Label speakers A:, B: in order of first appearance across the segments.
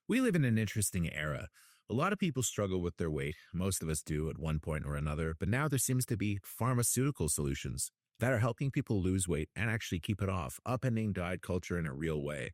A: We live in an interesting era. A lot of people struggle with their weight. Most of us do at one point or another, but now there seems to be pharmaceutical solutions that are helping people lose weight and actually keep it off, upending diet culture in a real way.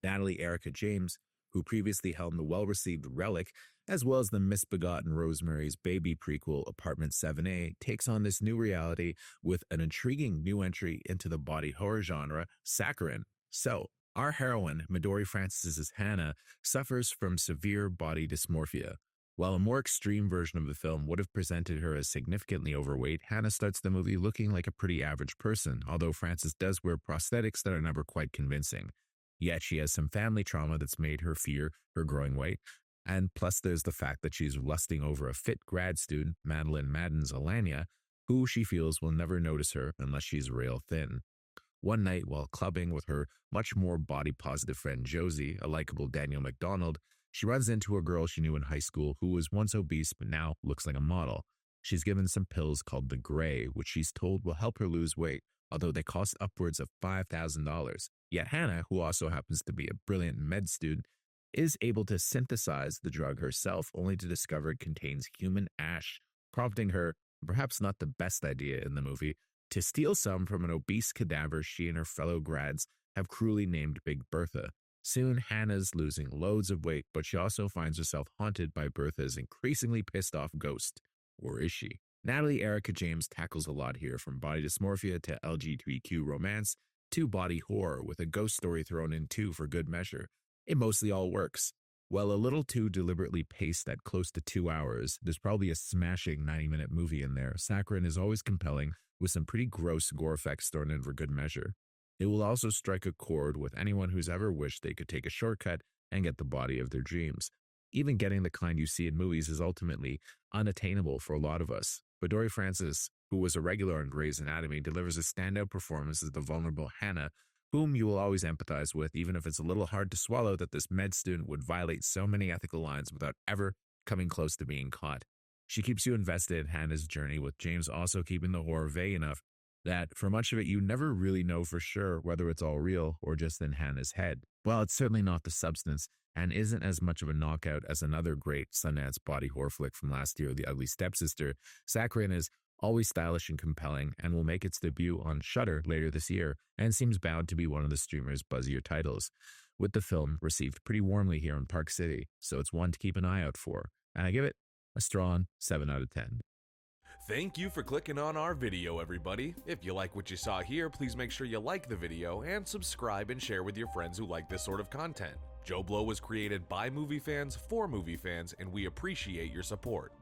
A: Natalie Erika James, who previously helmed the well-received Relic, as well as the misbegotten Rosemary's Baby prequel Apartment 7A, takes on this new reality with an intriguing new entry into the body horror genre, Saccharine. So, our heroine, Midori Francis' Hannah, suffers from severe body dysmorphia. While a more extreme version of the film would have presented her as significantly overweight, Hannah starts the movie looking like a pretty average person, although Francis does wear prosthetics that are never quite convincing. Yet she has some family trauma that's made her fear her growing weight, and plus there's the fact that she's lusting over a fit grad student, Madeline Madden's Alania, who she feels will never notice her unless she's rail thin. One night, while clubbing with her much more body-positive friend Josie, a likable Daniel McDonald, she runs into a girl she knew in high school who was once obese but now looks like a model. She's given some pills called the Gray, which she's told will help her lose weight, although they cost upwards of $5,000. Yet Hannah, who also happens to be a brilliant med student, is able to synthesize the drug herself, only to discover it contains human ash, prompting her, perhaps not the best idea in the movie, to steal some from an obese cadaver she and her fellow grads have cruelly named Big Bertha. Soon, Hannah's losing loads of weight, but she also finds herself haunted by Bertha's increasingly pissed off ghost. Or is she? Natalie Erika James tackles a lot here, from body dysmorphia to LGBTQ romance to body horror, with a ghost story thrown in too for good measure. It mostly all works. While a little too deliberately paced at close to 2 hours, there's probably a smashing 90-minute movie in there. Saccharine is always compelling, with some pretty gross gore effects thrown in for good measure. It will also strike a chord with anyone who's ever wished they could take a shortcut and get the body of their dreams. Even getting the kind you see in movies is ultimately unattainable for a lot of us. Midori Francis, who was a regular on Grey's Anatomy, delivers a standout performance as the vulnerable Hannah, whom you will always empathize with, even if it's a little hard to swallow that this med student would violate so many ethical lines without ever coming close to being caught. She keeps you invested in Hannah's journey, with James also keeping the horror vague enough that for much of it you never really know for sure whether it's all real or just in Hannah's head. While it's certainly not the substance and isn't as much of a knockout as another great Sundance body horror flick from last year, The Ugly Stepsister, Saccharine is always stylish and compelling and will make its debut on Shudder later this year and seems bound to be one of the streamer's buzzier titles, with the film received pretty warmly here in Park City, so it's one to keep an eye out for, and I give it a strong 7 out of 10.
B: Thank you for clicking on our video, everybody. If you like what you saw here, please make sure you like the video and subscribe and share with your friends who like this sort of content. JoBlo was created by movie fans for movie fans, and we appreciate your support.